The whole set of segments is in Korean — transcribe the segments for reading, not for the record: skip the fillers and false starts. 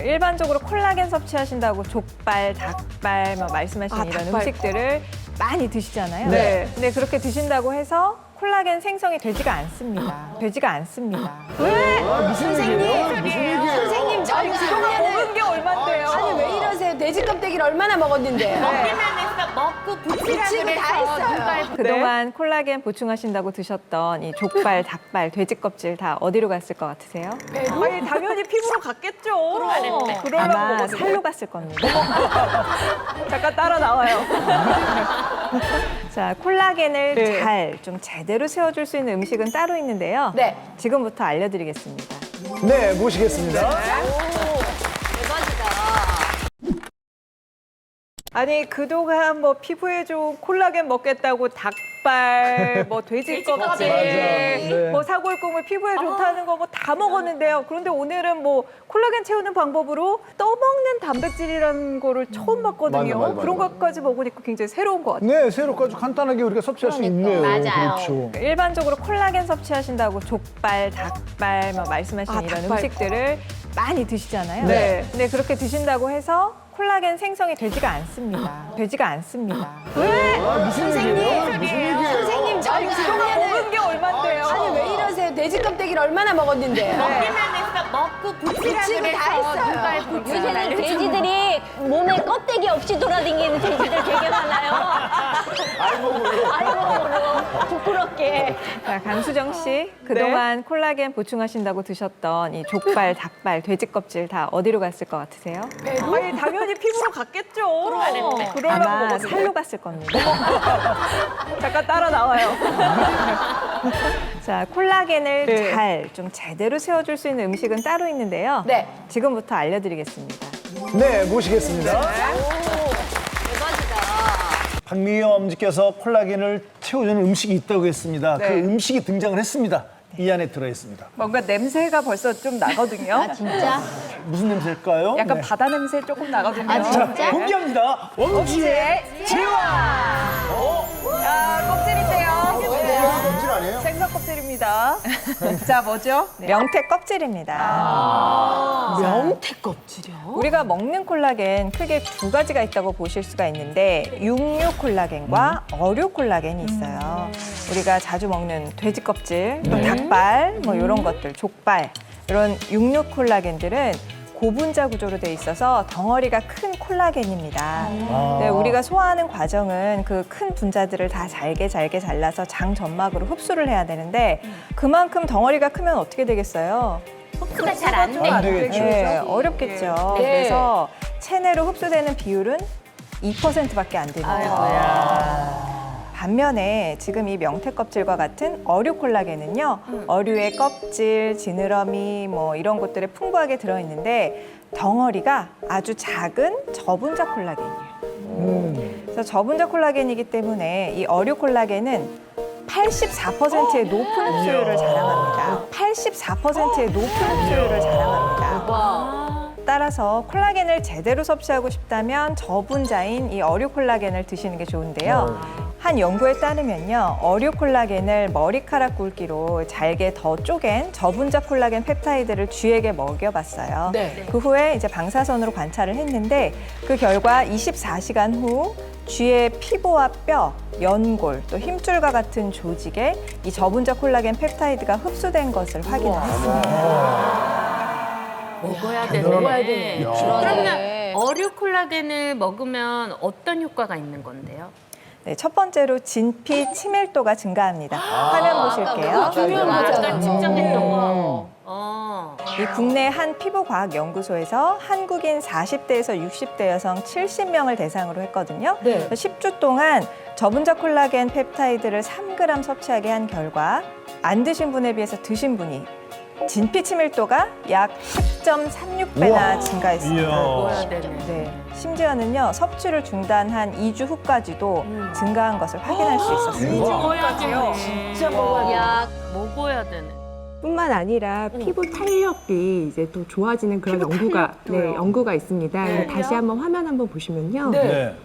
일반적으로 콜라겐 섭취하신다고 족발, 닭발 말씀하시는 이런 닭발. 음식들을 많이 드시잖아요. 네. 근데 그렇게 드신다고 해서 콜라겐 생성이 되지가 않습니다. 되지가 않습니다. 선생님 저희 그동안 먹은 게 얼만데요? 아니 왜 이러세요? 돼지 껍데기를 얼마나 먹었는데요? 먹기만 해서 먹고 붙이라 붙이고 그래서 다 했어요. 족발 그동안 콜라겐 보충하신다고 드셨던 이 족발, 닭발, 돼지 껍질 다 어디로 갔을 것 같으세요? 아니, 당연히 피부로 갔겠죠. 아마 살로 갔을 겁니다. 잠깐 따라 나와요. 자, 콜라겐을 네. 잘 좀 제대로 세워줄 수 있는 음식은 따로 있는데요. 네. 지금부터 알려드리겠습니다. 네, 모시겠습니다. 아니, 그동안 뭐 피부에 좋은 콜라겐 먹겠다고 닭발, 뭐 돼지 껍질, 맞아. 네. 뭐 사골국물 피부에 좋다는 거 뭐 다 먹었는데요. 그런데 오늘은 뭐 콜라겐 채우는 방법으로 떠먹는 단백질이라는 거를 처음 봤거든요. 맞아. 그런 것까지 먹으니까 굉장히 새로운 것 같아요. 네, 새로 아주 간단하게 우리가 섭취할 수 있네요. 맞아요. 그렇죠. 일반적으로 콜라겐 섭취하신다고 족발, 닭발 말씀하시는 이런 닭발. 음식들을 많이 드시잖아요. 네. 근데 그렇게 드신다고 해서 콜라겐 생성이 되지가 않습니다. 되지가 않습니다. 선생님 저희 그동안 먹은 게 얼만데요? 아니 왜 이러세요? 돼지 껍데기를 얼마나 먹었는데요? 먹기만 해서 먹고 붙이라 붙이고 그래서 다 했어요. 족발 붙이라 요새는 돼지들이 몸에 껍데기 없이 돌아다니는 돼지들 되게 많아요. 알몸으로 부끄럽게. 자, 강수정 씨, 그동안 콜라겐 보충하신다고 드셨던 이 족발, 닭발, 돼지 껍질 다 어디로 갔을 것 같으세요? 아니, 당연히 피부로 갔겠죠. 그러려고 아마 먹었는데. 살로 갔을 겁니다. 잠깐 따라 나와요. 자, 콜라겐을 네. 잘 좀 제대로 세워줄 수 있는 음식은 따로 있는데요. 네. 지금부터 알려드리겠습니다. 네, 모시겠습니다. 박미영 엄지께서 콜라겐을 채워주는 음식이 있다고 했습니다. 네. 그 음식이 등장을 했습니다. 이 안에 들어있습니다. 뭔가 냄새가 벌써 좀 나거든요. 진짜? 무슨 냄새일까요? 약간 네. 바다 냄새 조금 나거든요. 자, 공개합니다. 엄지의 껍질인데요. 엄지 아니에요? 생선 껍질입니다. 자, 뭐죠? 명태 껍질입니다. 명태 껍질이요? 우리가 먹는 콜라겐 크게 두 가지가 있다고 보실 수가 있는데 육류 콜라겐과 어류 콜라겐이 있어요. 우리가 자주 먹는 돼지 껍질, 또 닭발, 뭐 이런 것들, 족발 이런 육류 콜라겐들은 고분자 구조로 돼 있어서 덩어리가 큰 콜라겐입니다. 네, 우리가 소화하는 과정은 그 큰 분자들을 다 잘게 잘라서 장 점막으로 흡수를 해야 되는데 그만큼 덩어리가 크면 어떻게 되겠어요? 흡수가 잘 안 돼. 안 되겠죠. 네, 어렵겠죠. 네. 그래서 체내로 흡수되는 비율은 2%밖에 안 됩니다. 반면에 지금 이 명태 껍질과 같은 어류 콜라겐은요, 어류의 껍질, 지느러미 뭐 이런 것들에 풍부하게 들어있는데 덩어리가 아주 작은 저분자 콜라겐이에요. 그래서 저분자 콜라겐이기 때문에 이 어류 콜라겐은 84%의 높은 흡수율을 자랑합니다. 84%의 높은 흡수율을 자랑합니다. 따라서 콜라겐을 제대로 섭취하고 싶다면 저분자인 이 어류 콜라겐을 드시는 게 좋은데요. 한 연구에 따르면요, 어류 콜라겐을 머리카락 굵기로 잘게 더 쪼갠 저분자 콜라겐 펩타이드를 쥐에게 먹여봤어요. 네. 그 후에 이제 방사선으로 관찰을 했는데 그 결과 24시간 후 쥐의 피부와 뼈, 연골, 또 힘줄과 같은 조직에 이 저분자 콜라겐 펩타이드가 흡수된 것을 확인을 했습니다. 먹어야 되네. 그러면 어류 콜라겐을 먹으면 어떤 효과가 있는 건데요? 네, 첫 번째로 진피 치밀도가 증가합니다. 화면 보실게요. 중요한 거죠. 아까 측정했던 거. 이 국내 한 피부과학연구소에서 한국인 40대에서 60대 여성 70명을 대상으로 했거든요. 네. 10주 동안 저분자 콜라겐 펩타이드를 3g 섭취하게 한 결과 안 드신 분에 비해서 드신 분이 진피 치밀도가 약 10.36배나 증가했습니다. 먹어야 되네. 네, 심지어는요 섭취를 중단한 2주 후까지도 증가한 것을 확인할 수 있었습니다. 먹어야 되네. 진짜 먹어야 돼. 야, 먹어야 되네. 뿐만 아니라 피부 탄력이 이제 또 좋아지는 그런 연구가 있습니다. 다시 한번 화면 한번 보시면요. 네.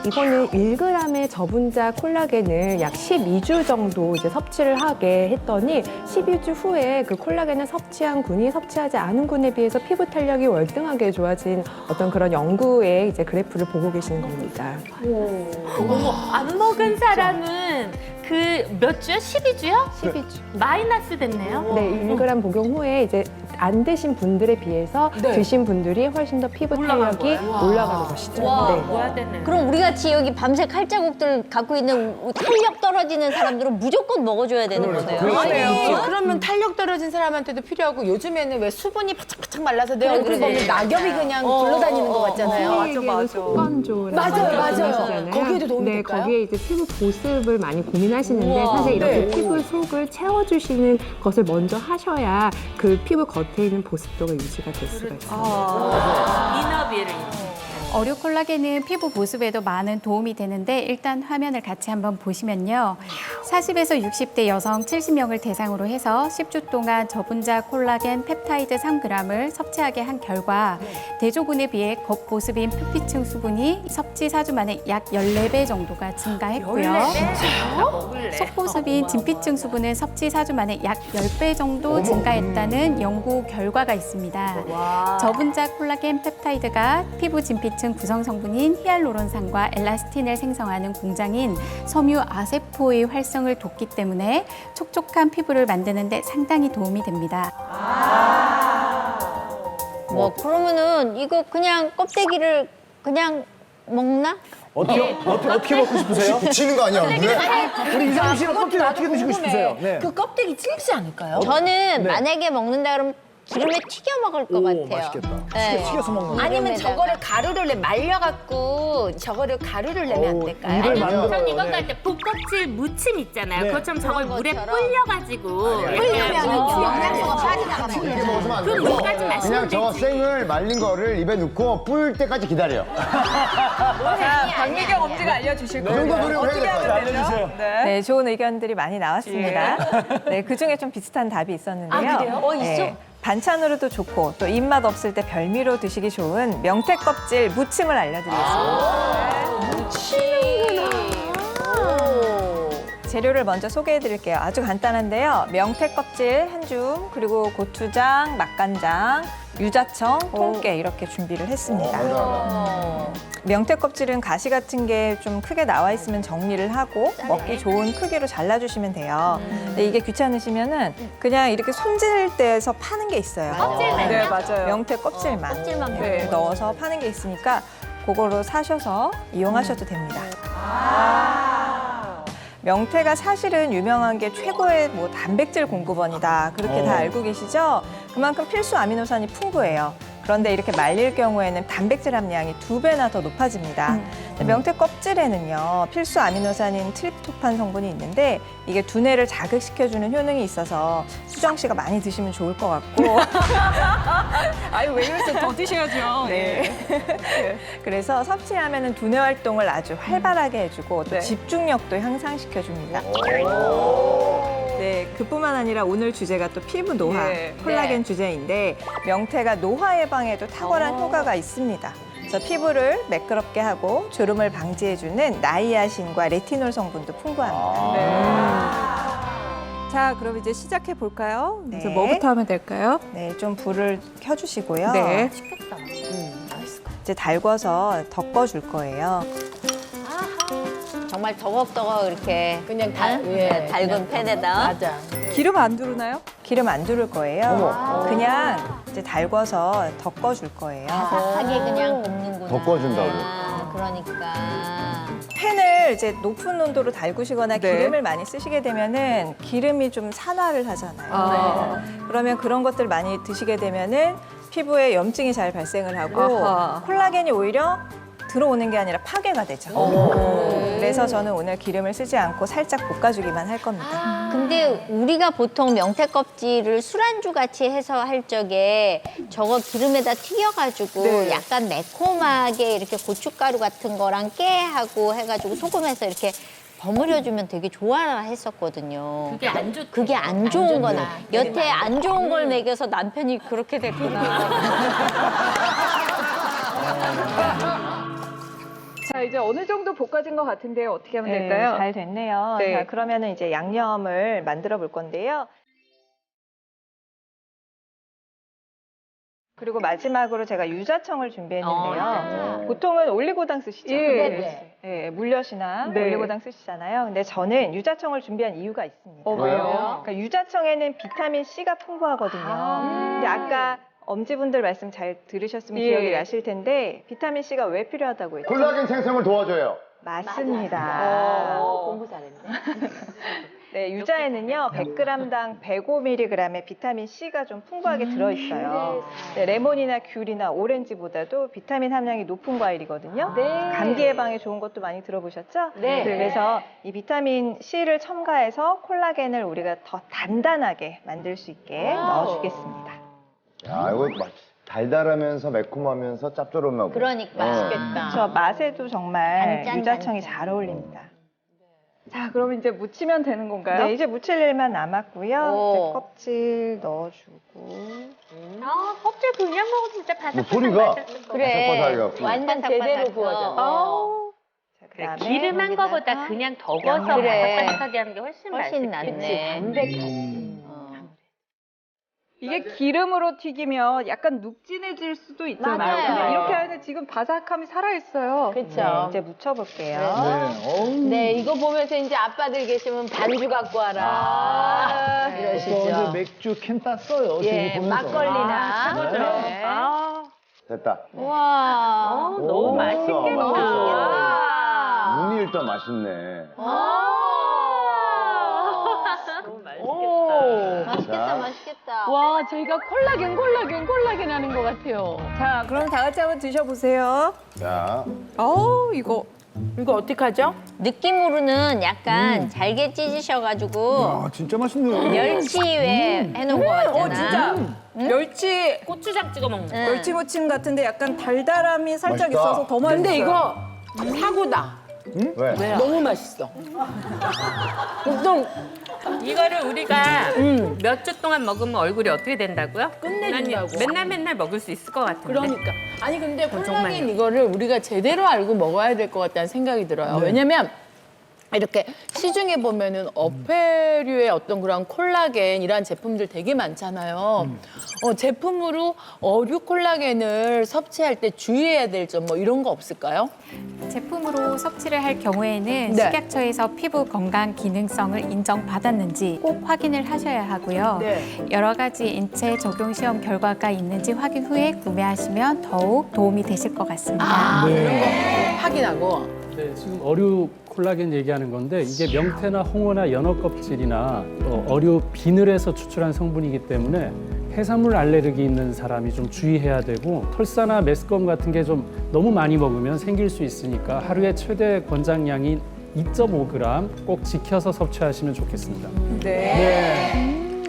이거는 1g의 저분자 콜라겐을 약 12주 정도 이제 섭취를 하게 했더니 12주 후에 그 콜라겐을 섭취한 군이 섭취하지 않은 군에 비해서 피부 탄력이 월등하게 좋아진 어떤 그런 연구의 이제 그래프를 보고 계시는 겁니다. 어머, 안 먹은 사람은 그 몇 주요? 12주요? 12주. 마이너스 됐네요. 네, 1g 복용 후에 이제 안 드신 분들에 비해서 드신 분들이 훨씬 더 피부 올라간 탄력이 올라가는 것이죠. 와. 네. 뭐야 되네. 그럼 우리 같이 여기 밤새 칼자국들 갖고 있는 탄력 떨어지는 사람들은 무조건 먹어줘야 되는 거네요. 그러면 탄력 떨어진 사람한테도 필요하고 요즘에는 왜 수분이 바짝바짝 말라서 내 얼굴 보면 낙엽이 그냥 굴러다니는 것 같잖아요. 맞아. 속건조라고 맞아요. 말씀하시잖아요. 거기에도 도움이 네, 될까요? 거기에 이제 피부 보습을 많이 고민하시는데 우와. 사실 이렇게 네. 피부 속을 채워주시는 것을 먼저 하셔야 그 피부 겉에 있는 보습도가 유지가 될 수가 있습니다. 이너비를. 어류 콜라겐은 피부 보습에도 많은 도움이 되는데 일단 화면을 같이 한번 보시면요. 40에서 60대 여성 70명을 대상으로 해서 10주 동안 저분자 콜라겐 펩타이드 3g을 섭취하게 한 결과 대조군에 비해 겉보습인 표피층 수분이 섭취 4주 만에 약 14배 정도가 증가했고요. 속보습인 진피층 수분은 섭취 4주 만에 약 10배 정도 증가했다는 연구 결과가 있습니다. 저분자 콜라겐 펩타이드가 피부 진피층 구성 성분인 히알루론산과 엘라스틴을 생성하는 공장인 섬유 아세포의 활성을 돕기 때문에 촉촉한 피부를 만드는 데 상당히 도움이 됩니다. 뭐 그러면은 이거 그냥 껍데기를 그냥 먹나? 어떻게 먹고 싶으세요? 붙이는 거 아니야, 얼굴에? 우리 이상희 씨는 껍질 어떻게 드시고 싶으세요? 네. 그 껍데기 찔지 않을까요? 저는 만약에 먹는다 그러면 기름에 튀겨 먹을 것 오, 같아요. 맛있겠다. 네. 튀겨서 먹는 거. 아니면 저거를 가루를 말려갖고 저거를 가루를 내면 안 될까요? 이걸 만들어요. 전 이거 네. 할 때 볶껍질 무침 있잖아요. 네. 그것처럼 저걸 그런 물에 것처럼. 불려가지고 불리면 영양소가 빠지다가 이렇게 먹으면 안 그 돼요. 물까지 그냥 마시면 저 되지. 생을 말린 거를 입에 넣고 불 때까지 기다려. 박미경 엄지가 알려주실 그 정도 노력을 해야 될 거 아니야. 알려주세요. 네, 좋은 의견들이 많이 나왔습니다. 네, 그 중에 좀 비슷한 답이 있었는데요. 그래요? 있어? 반찬으로도 좋고 또 입맛 없을 때 별미로 드시기 좋은 명태 껍질 무침을 알려드리겠습니다. 재료를 먼저 소개해 드릴게요. 아주 간단한데요. 명태 껍질 한 줌, 그리고 고추장, 맛간장, 유자청, 통깨 이렇게 준비를 했습니다. 명태 껍질은 가시 같은 게 좀 크게 나와 있으면 정리를 하고 먹기 좋은 크기로 잘라주시면 돼요. 근데 이게 귀찮으시면은 그냥 이렇게 손질 때에서 파는 게 있어요. 껍질만요? 네, 맞아요. 명태 껍질만 껍질만 네, 넣어서 파는 게 있으니까 그거로 사셔서 이용하셔도 됩니다. 명태가 사실은 유명한 게 최고의 뭐 단백질 공급원이다. 그렇게 다 알고 계시죠? 그만큼 필수 아미노산이 풍부해요. 그런데 이렇게 말릴 경우에는 단백질 함량이 2배나 더 높아집니다. 근데 명태 껍질에는요, 필수 아미노산인 트립토판 성분이 있는데 이게 두뇌를 자극시켜주는 효능이 있어서 수정 씨가 많이 드시면 좋을 것 같고. 아유, 왜 그러세요? 더 드셔야죠. 네. 그래서 섭취하면 두뇌 활동을 아주 활발하게 해주고 또 네. 집중력도 향상시켜줍니다. 네, 그뿐만 아니라 오늘 주제가 또 피부 노화, 네. 콜라겐 주제인데 명태가 노화 예방에도 탁월한 효과가 있습니다. 그래서 피부를 매끄럽게 하고 주름을 방지해주는 나이아신과 레티놀 성분도 풍부합니다. 자, 그럼 이제 시작해 볼까요? 네. 뭐부터 하면 될까요? 네, 좀 불을 켜주시고요. 네. 이제 달궈서 덮어줄 거예요. 정말 더겁더겁 이렇게 그냥 달군 팬에다. 맞아. 기름 안 두르나요? 기름 안 두를 거예요. 그냥 이제 달궈서 덮어줄 거예요. 바삭하게 그냥 굽는구나. 덮어준다고. 그러니까. 팬을 이제 높은 온도로 달구시거나 네. 기름을 많이 쓰시게 되면은 기름이 좀 산화를 하잖아요. 그러면 그런 것들 많이 드시게 되면은 피부에 염증이 잘 발생을 하고 아하. 콜라겐이 오히려 들어오는 게 아니라 파괴가 되죠. 그래서 저는 오늘 기름을 쓰지 않고 살짝 볶아주기만 할 겁니다. 근데 우리가 보통 명태 껍질을 술안주 같이 해서 할 적에 저거 기름에다 튀겨가지고 네. 약간 매콤하게 이렇게 고춧가루 같은 거랑 깨하고 해가지고 소금해서 이렇게 버무려주면 되게 좋아했었거든요. 그게 안 좋대. 그게 안 좋은 거나 여태 안 좋은 걸 먹여서 남편이 그렇게 됐구나. 자, 이제 이제 어느 정도 볶아진 것 같은데요. 어떻게 하면 네, 될까요? 잘 됐네요. 네. 자, 그러면은 이제 양념을 만들어 볼 건데요. 그리고 마지막으로 제가 유자청을 준비했는데요. 보통은 올리고당 쓰시죠? 예. 네, 물엿이나 네. 올리고당 쓰시잖아요. 근데 저는 유자청을 준비한 이유가 있습니다. 왜요? 그러니까 유자청에는 비타민 C가 풍부하거든요. 근데 아까 엄지분들 말씀 잘 들으셨으면 예. 기억이 나실 텐데 비타민 C가 왜 필요하다고 했죠? 콜라겐 생성을 도와줘요. 맞습니다. 공부 잘했네. 네, 유자에는요 100g당 105mg의 비타민 C가 좀 풍부하게 들어있어요. 네, 레몬이나 귤이나 오렌지보다도 비타민 함량이 높은 과일이거든요. 감기 예방에 좋은 것도 많이 들어보셨죠? 네. 그래서 이 비타민 C를 첨가해서 콜라겐을 우리가 더 단단하게 만들 수 있게 넣어주겠습니다. 야, 이거 달달하면서 매콤하면서 짭조름하고. 그러니까. 맛있겠다. 저 맛에도 정말 단짠, 유자청이 단짠. 잘 어울립니다. 자, 그럼 이제 무치면 되는 건가요? 네, 이제 무칠 일만 남았고요. 오. 이제 껍질 넣어주고. 아, 껍질 그냥 먹어도 진짜 뭐 바삭바삭 소리가 맛있을 것 그래. 바삭바삭해갖고. 완전 제대로 구워져. 자, 그래, 그다음에 기름한 여기다가 거보다 그냥 더 양념. 구워서 그래. 바삭바삭하게 하는 게 훨씬 훨씬 맛있지. 낫네. 담백하지. 이게 기름으로 튀기면 약간 눅진해질 수도 있잖아요. 맞아요. 근데 이렇게 하는데 지금 바삭함이 살아있어요. 네, 그렇죠. 이제 묻혀볼게요. 네, 이거 보면서 이제 아빠들 계시면 반주 갖고 와라. 또 이러시죠. 이제 맥주 캔 땄어요. 예, TV 보면서. 막걸리나. 네. 됐다. 와. 너무 맛있겠다. 와. 눈이 일단 맛있네. 너무 맛있겠다. 오. 맛있겠다, 맛있겠다. 와, 저희가 콜라겐 하는 것 같아요. 자, 그럼 다 같이 한번 드셔보세요. 자, 이거. 이거 어떡하죠? 느낌으로는 약간 잘게 찢으셔가지고 아, 진짜 맛있네요. 멸치 왜 해놓은 거 같잖아. 멸치, 고추장 찍어 먹는 거. 멸치 무침 같은데 약간 달달함이 살짝 맛있다. 있어서 더 맛있어요. 근데 이거 사고다. 왜? 너무 맛있어. 보통 이거를 우리가 몇 주 동안 먹으면 얼굴이 어떻게 된다고요? 끝내준다고. 난 맨날 먹을 수 있을 것 같은데. 그러니까 아니 근데 콜라겐 정말요. 이거를 우리가 제대로 알고 먹어야 될 것 같다는 생각이 들어요. 왜냐면 이렇게 시중에 보면은 어패류의 어떤 그런 콜라겐이란 제품들 되게 많잖아요. 제품으로 어류 콜라겐을 섭취할 때 주의해야 될 점 뭐 이런 거 없을까요? 제품으로 섭취를 할 경우에는 네. 식약처에서 피부 건강 기능성을 인정받았는지 꼭 확인을 하셔야 하고요. 네. 여러 가지 인체 적용 시험 결과가 있는지 확인 후에 구매하시면 더욱 도움이 되실 것 같습니다. 이런 거 확인하고. 네, 지금 어류 콜라겐 얘기하는 건데 이게 명태나 홍어나 연어 껍질이나 또 어류 비늘에서 추출한 성분이기 때문에 해산물 알레르기 있는 사람이 좀 주의해야 되고 털사나 메스꺼움 같은 게 좀 너무 많이 먹으면 생길 수 있으니까 하루에 최대 권장량인 2.5g 꼭 지켜서 섭취하시면 좋겠습니다. 네,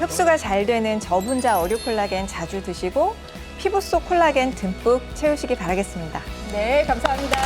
흡수가 잘 되는 저분자 어류 콜라겐 자주 드시고 피부 속 콜라겐 듬뿍 채우시기 바라겠습니다. 네, 감사합니다.